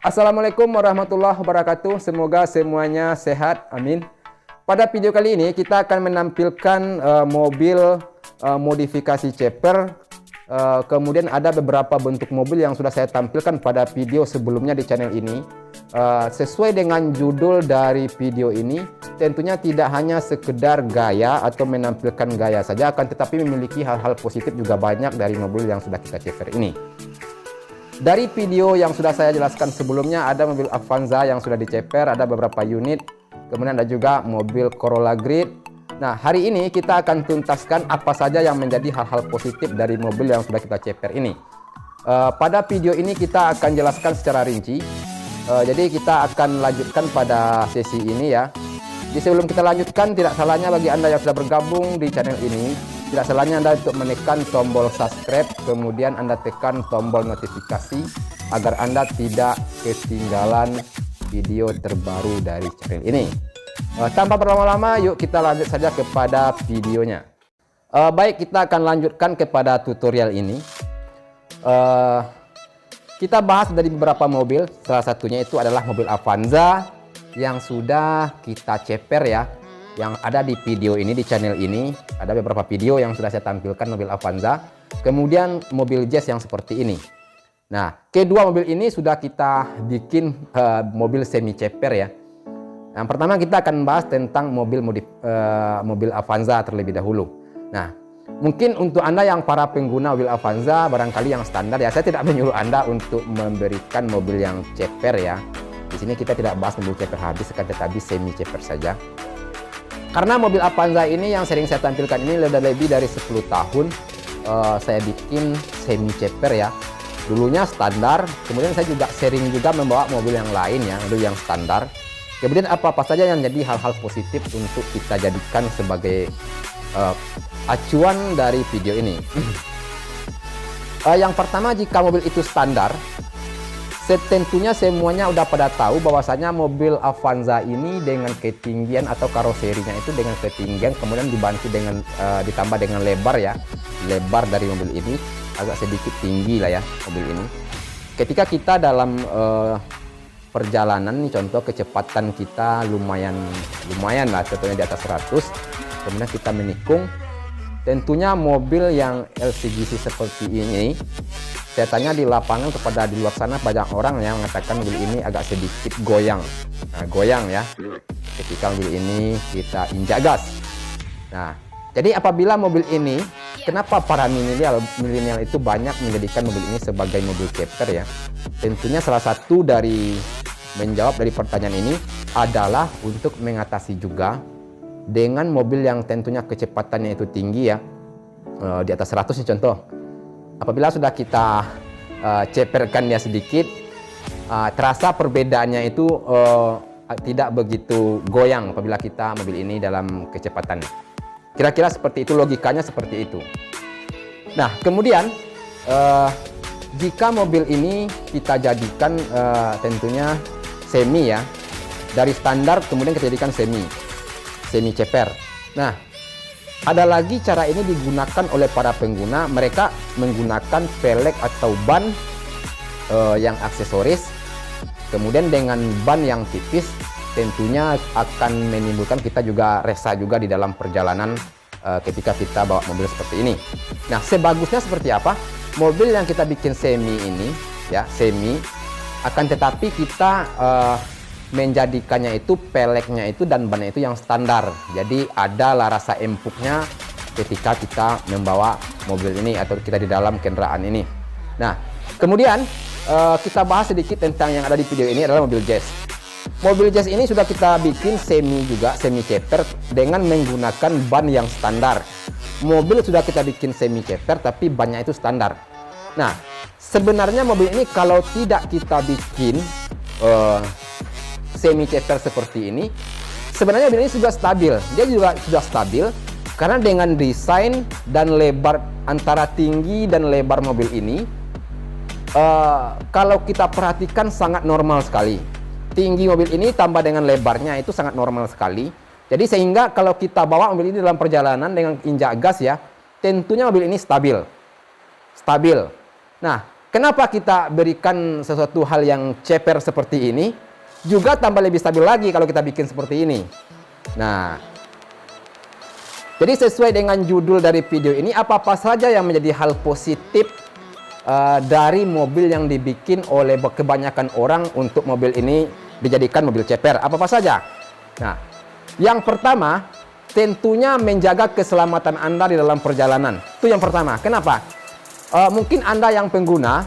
Assalamualaikum warahmatullahi wabarakatuh. Semoga semuanya sehat, amin. Pada video kali ini kita akan menampilkan mobil modifikasi ceper. Kemudian ada beberapa bentuk mobil yang sudah saya tampilkan pada video sebelumnya di channel ini. Sesuai dengan judul dari video ini, tentunya tidak hanya sekedar gaya atau menampilkan gaya saja, akan tetapi memiliki hal-hal positif juga banyak dari mobil yang sudah kita ceper ini. Dari video yang sudah saya jelaskan sebelumnya, ada mobil Avanza yang sudah diceper, ada beberapa unit, kemudian ada juga mobil Corolla Grid. Nah, hari ini kita akan tuntaskan apa saja yang menjadi hal-hal positif dari mobil yang sudah kita ceper ini. Pada video ini kita akan jelaskan secara rinci. Jadi kita akan lanjutkan pada sesi ini ya. Jadi sebelum kita lanjutkan, tidak salahnya bagi Anda yang sudah bergabung di channel ini, tidak salahnya Anda untuk menekan tombol subscribe, kemudian Anda tekan tombol notifikasi agar Anda tidak ketinggalan video terbaru dari channel ini. Tanpa berlama-lama, yuk kita lanjut saja kepada videonya. Baik, kita akan lanjutkan kepada tutorial ini. Kita bahas dari beberapa mobil, salah satunya itu adalah mobil Avanza yang sudah kita ceper ya, yang ada di video ini, di channel ini. Ada beberapa video yang sudah saya tampilkan mobil Avanza, kemudian mobil Jazz yang seperti ini. Nah, kedua mobil ini sudah kita bikin mobil semi ceper ya. Yang pertama kita akan bahas tentang mobil Avanza terlebih dahulu. Nah, mungkin untuk Anda yang para pengguna mobil Avanza barangkali yang standar ya, saya tidak menyuruh Anda untuk memberikan mobil yang ceper ya. Di sini kita tidak bahas mobil ceper habis, tetapi semi ceper saja. Karena mobil Avanza ini yang sering saya tampilkan ini sudah lebih dari 10 tahun saya bikin semi ceper ya. Dulunya standar, kemudian saya juga sering juga membawa mobil yang lain ya, mobil yang standar. Kemudian apa-apa saja yang jadi hal-hal positif untuk kita jadikan sebagai acuan dari video ini. Yang pertama, jika mobil itu standar, tentunya semuanya udah pada tahu bahwasanya mobil Avanza ini dengan ketinggian atau karoserinya itu dengan ketinggian, kemudian dibantu dengan ditambah dengan lebar ya, lebar dari mobil ini agak sedikit tinggi lah ya mobil ini. Ketika kita dalam perjalanan nih, contoh kecepatan kita lumayan lah, contohnya di atas 100, kemudian kita menikung, tentunya mobil yang LCGC seperti ini, saya tanya di lapangan kepada di luar sana, banyak orang yang mengatakan mobil ini agak sedikit goyang. Nah, goyang ya ketika mobil ini kita injak gas. Nah, jadi apabila mobil ini, kenapa para milenial itu banyak menjadikan mobil ini sebagai mobil ceper ya? Tentunya salah satu dari menjawab dari pertanyaan ini adalah untuk mengatasi juga dengan mobil yang tentunya kecepatannya itu tinggi ya, di atas 100 nih contoh. Apabila sudah kita ceperkan dia sedikit, terasa perbedaannya itu tidak begitu goyang apabila kita mobil ini dalam kecepatan. Kira-kira seperti itu, logikanya seperti itu. Nah, kemudian jika mobil ini kita jadikan tentunya semi ya, dari standar kemudian kita jadikan semi ceper. Nah, ada lagi cara ini digunakan oleh para pengguna, mereka menggunakan velg atau ban yang aksesoris, kemudian dengan ban yang tipis tentunya akan menimbulkan kita juga resah juga di dalam perjalanan ketika kita bawa mobil seperti ini. Nah, sebagusnya seperti apa? Mobil yang kita bikin semi ini ya, semi, akan tetapi kita menjadikannya itu peleknya itu dan bannya itu yang standar. Jadi adalah rasa empuknya ketika kita membawa mobil ini atau kita di dalam kendaraan ini. Nah, kemudian kita bahas sedikit tentang yang ada di video ini adalah mobil Jazz. Mobil Jazz ini sudah kita bikin semi juga, semi ceper dengan menggunakan ban yang standar. Mobil sudah kita bikin semi ceper tapi bannya itu standar. Nah, sebenarnya mobil ini kalau tidak kita bikin semi ceper seperti ini, sebenarnya mobil ini sudah stabil. Dia juga sudah stabil karena dengan desain dan lebar antara tinggi dan lebar mobil ini, kalau kita perhatikan sangat normal sekali. Tinggi mobil ini tambah dengan lebarnya itu sangat normal sekali. Jadi sehingga kalau kita bawa mobil ini dalam perjalanan dengan injak gas ya, tentunya mobil ini stabil. Nah, kenapa kita berikan sesuatu hal yang ceper seperti ini? Juga tambah lebih stabil lagi kalau kita bikin seperti ini. Nah, jadi sesuai dengan judul dari video ini, apa-apa saja yang menjadi hal positif dari mobil yang dibikin oleh kebanyakan orang untuk mobil ini dijadikan mobil ceper. Apa-apa saja. Nah, yang pertama, tentunya menjaga keselamatan Anda di dalam perjalanan. Itu yang pertama. Kenapa? Mungkin Anda yang pengguna,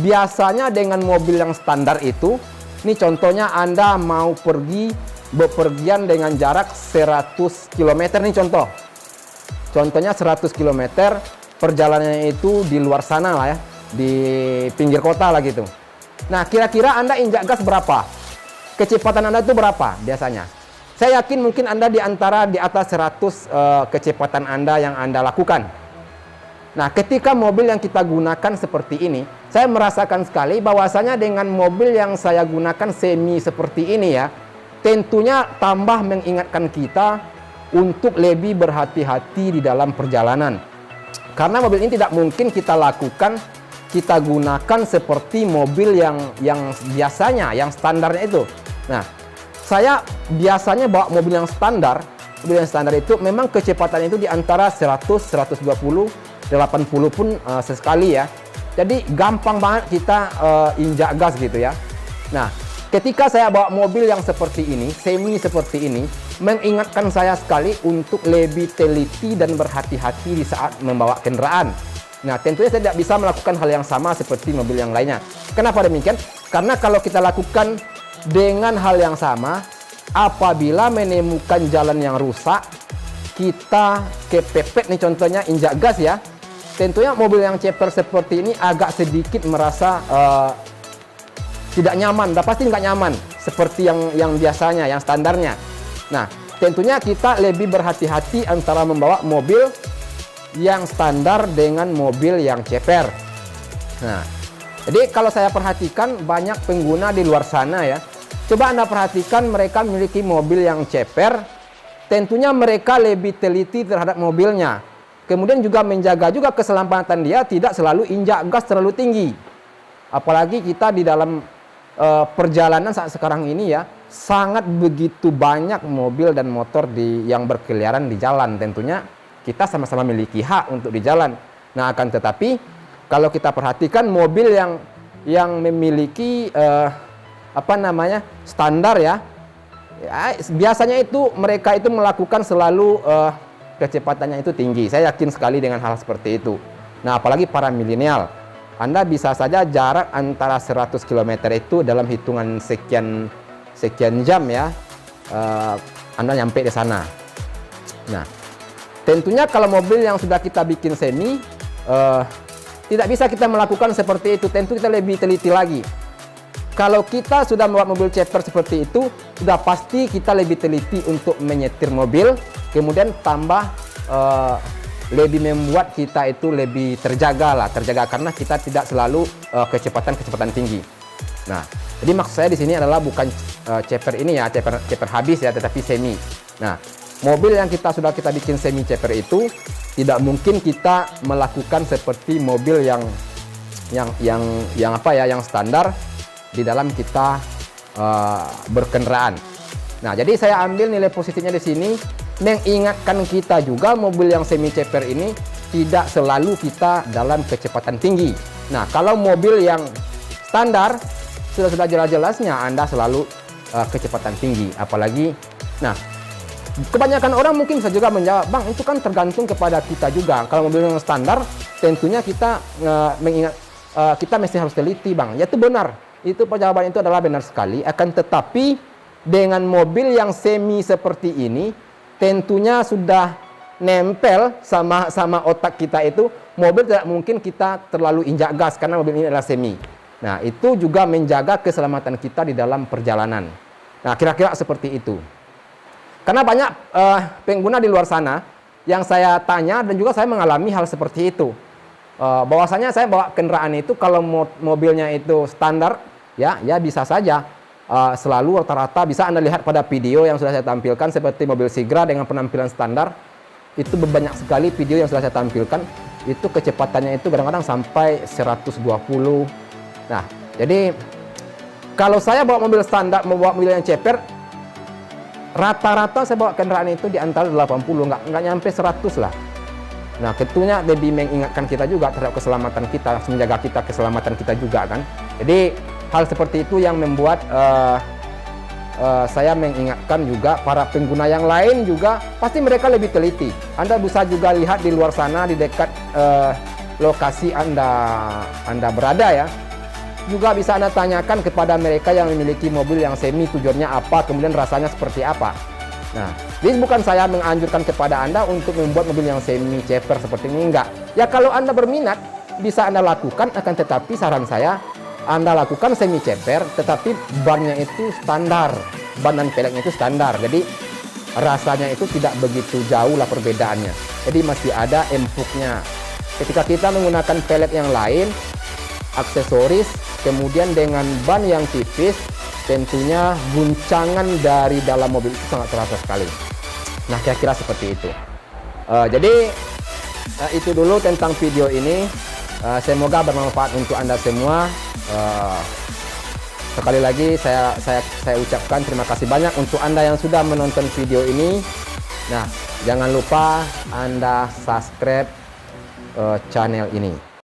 biasanya dengan mobil yang standar itu, ini contohnya Anda mau pergi bepergian dengan jarak 100 km nih contoh. Contohnya 100 km, perjalanannya itu di luar sana lah ya, di pinggir kota lah gitu. Nah, kira-kira Anda injak gas berapa? Kecepatan Anda itu berapa biasanya? Saya yakin mungkin Anda di atas 100 kecepatan Anda yang Anda lakukan. Nah, ketika mobil yang kita gunakan seperti ini, saya merasakan sekali bahwasanya dengan mobil yang saya gunakan semi seperti ini ya, tentunya tambah mengingatkan kita untuk lebih berhati-hati di dalam perjalanan. Karena mobil ini tidak mungkin kita lakukan, kita gunakan seperti mobil yang biasanya, yang standarnya itu. Nah, saya biasanya bawa mobil yang standar. Mobil yang standar itu memang kecepatan itu di antara 100, 120, 80 pun sesekali ya. Jadi gampang banget kita injak gas gitu ya. Nah, ketika saya bawa mobil yang seperti ini, semi seperti ini, mengingatkan saya sekali untuk lebih teliti dan berhati-hati di saat membawa kendaraan. Nah, tentunya saya tidak bisa melakukan hal yang sama seperti mobil yang lainnya. Kenapa demikian? Karena kalau kita lakukan dengan hal yang sama, apabila menemukan jalan yang rusak, kita kepepet nih contohnya injak gas ya. Tentunya mobil yang ceper seperti ini agak sedikit merasa tidak nyaman, pasti nggak nyaman seperti yang biasanya, yang standarnya. Nah, tentunya kita lebih berhati-hati antara membawa mobil yang standar dengan mobil yang ceper. Nah, jadi kalau saya perhatikan banyak pengguna di luar sana ya, coba Anda perhatikan mereka memiliki mobil yang ceper, tentunya mereka lebih teliti terhadap mobilnya. Kemudian juga menjaga juga keselamatan dia, tidak selalu injak gas terlalu tinggi. Apalagi kita di dalam perjalanan saat sekarang ini ya, sangat begitu banyak mobil dan motor yang berkeliaran di jalan. Tentunya kita sama-sama memiliki hak untuk di jalan. Nah, akan tetapi kalau kita perhatikan mobil yang memiliki standar ya, biasanya itu mereka itu melakukan selalu kecepatannya itu tinggi. Saya yakin sekali dengan hal seperti itu. Nah, apalagi para milenial. Anda bisa saja jarak antara 100 km itu dalam hitungan sekian jam ya, Anda nyampe di sana. Nah, tentunya kalau mobil yang sudah kita bikin semi, tidak bisa kita melakukan seperti itu. Tentu kita lebih teliti lagi. Kalau kita sudah membuat mobil ceper seperti itu, sudah pasti kita lebih teliti untuk menyetir mobil, kemudian tambah lebih membuat kita itu lebih terjaga karena kita tidak selalu kecepatan tinggi. Nah, jadi maksud saya di sini adalah bukan ceper ini ya, ceper habis ya, tetapi semi. Nah, mobil yang sudah kita bikin semi ceper itu tidak mungkin kita melakukan seperti mobil yang standar di dalam kita berkendaraan. Nah, jadi saya ambil nilai positifnya di sini, mengingatkan kita juga mobil yang semi ceper ini tidak selalu kita dalam kecepatan tinggi. Nah, kalau mobil yang standar sudah jelas-jelasnya Anda selalu kecepatan tinggi, apalagi. Nah, kebanyakan orang mungkin bisa juga menjawab, Bang, itu kan tergantung kepada kita juga. Kalau mobil yang standar, tentunya kita kita mesti harus teliti, Bang. Ya, itu benar. Itu jawaban itu adalah benar sekali. Akan tetapi dengan mobil yang semi seperti ini, tentunya sudah nempel sama otak kita itu, mobil tidak mungkin kita terlalu injak gas karena mobil ini adalah semi. Nah, itu juga menjaga keselamatan kita di dalam perjalanan. Nah, kira-kira seperti itu. Karena banyak pengguna di luar sana yang saya tanya dan juga saya mengalami hal seperti itu. Bahwasanya saya bawa kendaraan itu kalau mobilnya itu standar, ya bisa saja selalu rata-rata bisa Anda lihat pada video yang sudah saya tampilkan seperti mobil Sigra dengan penampilan standar. Itu banyak sekali video yang sudah saya tampilkan. itu kecepatannya itu kadang-kadang sampai 120. Nah, jadi kalau saya bawa mobil standar, membawa mobil yang ceper, rata-rata saya bawa kendaraan itu di antara 80, nggak nyampe 100 lah. Nah, tentunya lebih mengingatkan kita juga terhadap keselamatan kita, menjaga kita keselamatan kita juga kan. Jadi hal seperti itu yang membuat saya mengingatkan juga para pengguna yang lain juga, pasti mereka lebih teliti. Anda bisa juga lihat di luar sana, di dekat lokasi Anda berada ya. Juga bisa Anda tanyakan kepada mereka yang memiliki mobil yang semi, tujuannya apa, kemudian rasanya seperti apa. Nah, jadi bukan saya menganjurkan kepada Anda untuk membuat mobil yang semi ceper seperti ini, enggak. Ya kalau Anda berminat, bisa Anda lakukan, akan tetapi saran saya, Anda lakukan semi ceper, tetapi bannya itu standar. Ban dan peleknya itu standar, jadi rasanya itu tidak begitu jauh lah perbedaannya. Jadi masih ada empuknya. Ketika kita menggunakan pelek yang lain, aksesoris, kemudian dengan ban yang tipis, tentunya guncangan dari dalam mobil itu sangat terasa sekali. Nah, kira-kira seperti itu. Jadi itu dulu tentang video ini. Semoga bermanfaat untuk Anda semua. Sekali lagi saya ucapkan terima kasih banyak untuk Anda yang sudah menonton video ini. Nah, jangan lupa Anda subscribe channel ini.